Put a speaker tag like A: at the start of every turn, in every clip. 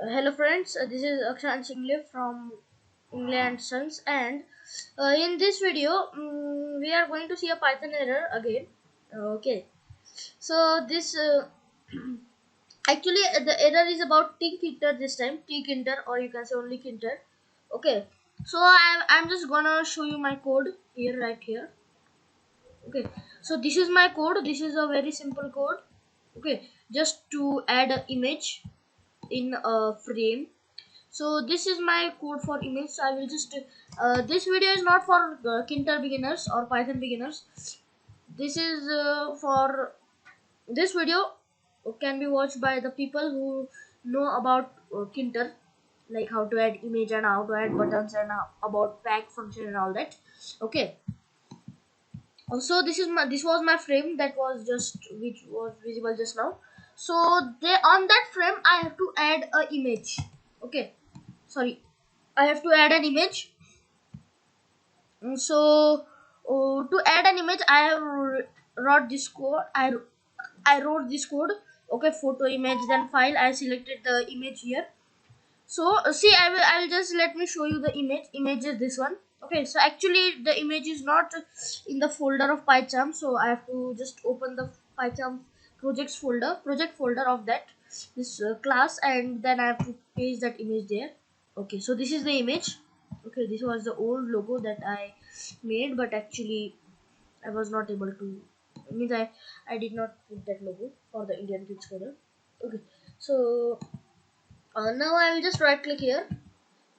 A: Hello friends, this is Ingle from Ingle and Sons, and in this video we are going to see a Python error again. Okay, so this actually the error is about tkinter this time, tkinter, or you can say only kinter. Okay, so I'm just gonna show you my code here, right here. Okay, so this is my code. This is a very simple code. Okay, just to add an image in a frame. So this is my code for image. So I will just this video is not for kinter beginners or python beginners. This is for this video can be watched by the people who know about kinter, like how to add image and how to add buttons and about pack function and all that. Okay, also this was my frame that was just which was visible just now. So they on that frame I have to add a image. Okay, sorry, I have to add an image. So to add an image, I have wrote this code. I wrote this code. Okay, photo image then file. I selected the image here. So see, I will just let me show you the image. Image is this one. Okay, so actually the image is not in the folder of PyCharm. So I have to just open the PyCharm project folder of that this class, and then I have to paste that image there. Okay, so this is the image. Okay, this was the old logo that I made, but actually I was not able to, means I did not put that logo for the Indian Kids Corner. Okay, so now I will just right click here,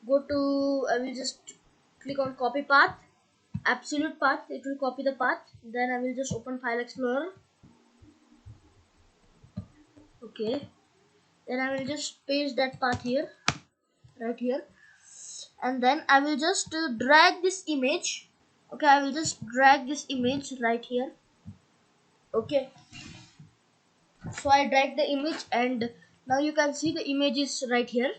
A: go to, I will just click on copy path, absolute path. It will copy the path. Then I will just open file explorer. Okay, then I will just paste that path here, right here, and then I will just drag this image. Okay, I will just drag this image right here. Okay, so I drag the image, and now you can see the image is right here.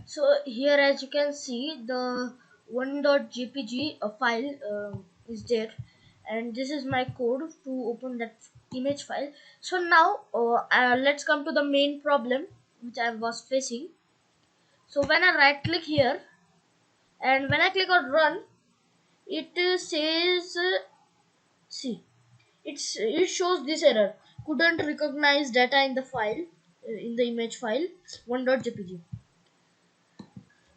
A: So here, as you can see, the one.jpg file is there, and this is my code to open that image file. So now let's come to the main problem which I was facing. So when I right click here and when I click on run, it says see, it shows this error: couldn't recognize data in the file, in the image file one.jpg.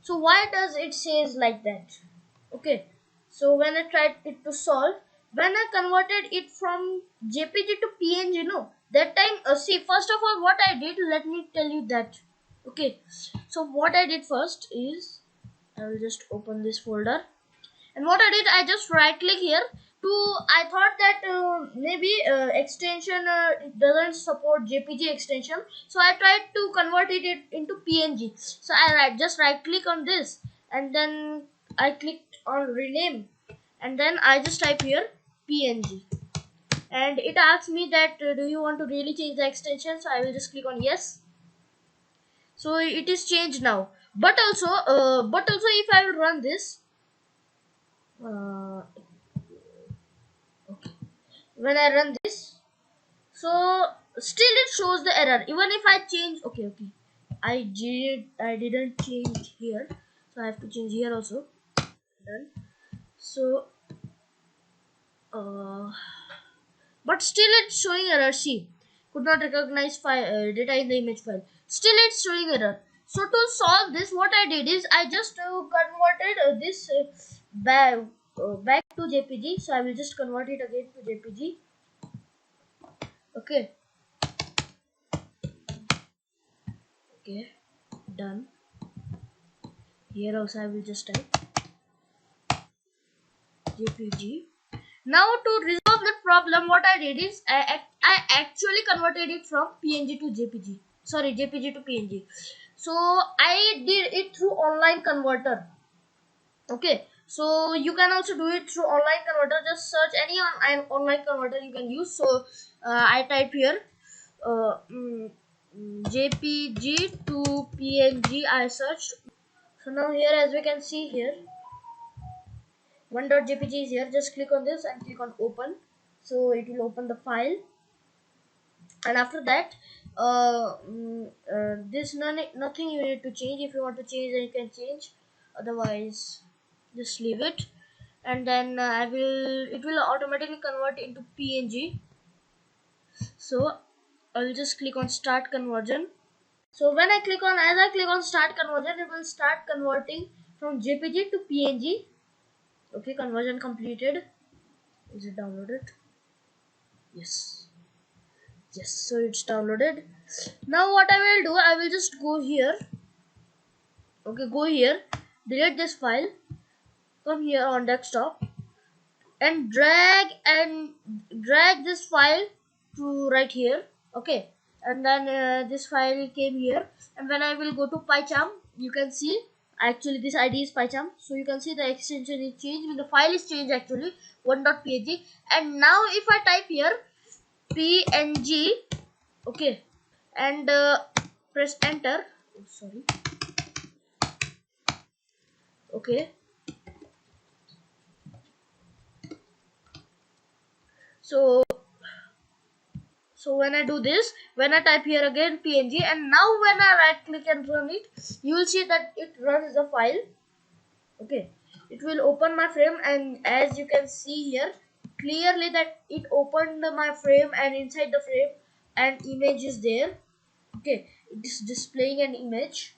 A: So why does it says like that? Okay, so when I tried it to solve, when I converted it from jpg to png, no, that time see, first of all what I did, let me tell you that. Okay, so what I did first is I will just open this folder, and what I did, I just right click here to, I thought that maybe extension it doesn't support jpg extension, so I tried to convert it into png. So just right click on this, and then I clicked on rename, and then I just type here png, and it asks me that do you want to really change the extension. So I will just click on yes. So it is changed now, but also if I will run this, uh, okay, when I run this, so still it shows the error even if I change. Okay, I didn't change here, so I have to change here also. Done. So uh, but still it's showing error. See, could not recognize data in the image file. Still it's showing error. So to solve this, what I did is I just converted this back to jpg. So I will just convert it again to jpg. Okay, okay, done. Here also I will just type jpg. Now to resolve that problem, what I did is I actually converted it from png to jpg. Sorry, jpg to png. So I did it through online converter. Okay, so you can also do it through online converter. Just search any online converter you can use. So I type here uh, mm, jpg to png. I searched. So now here, as we can see here, one.jpg is here. Just click on this and click on open. So it will open the file, and after that this nothing you need to change. If you want to change, then you can change, otherwise just leave it. And then it will automatically convert into PNG. So I'll just click on start conversion. So when as I click on start conversion, it will start converting from JPG to PNG. Okay, conversion completed. Is it downloaded? Yes. Yes, so it's downloaded. Now what I will do, I will just go here. Okay, go here, delete this file, come here on desktop, and drag this file to right here. Okay, and then this file came here, and when I will go to PyCharm, you can see actually this ID is PyCharm, so you can see the extension is changed, the file is changed actually 1.png. And now if I type here png, okay, and press enter. Oh, sorry. Okay, so when I do this, when I type here again png, and now when I right click and run it, you will see that it runs the file. Okay, it will open my frame, and as you can see here clearly that it opened my frame, and inside the frame an image is there. Okay, it is displaying an image.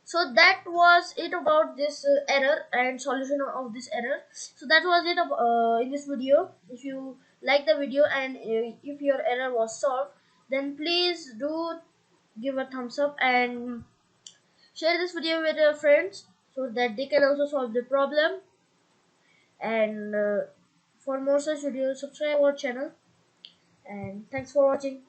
A: So that was it about this error and solution of this error. So that was it in this video. If you like the video, and if your error was solved, then please do give a thumbs up and share this video with your friends, so that they can also solve the problem. And for more such videos, subscribe our channel, and thanks for watching.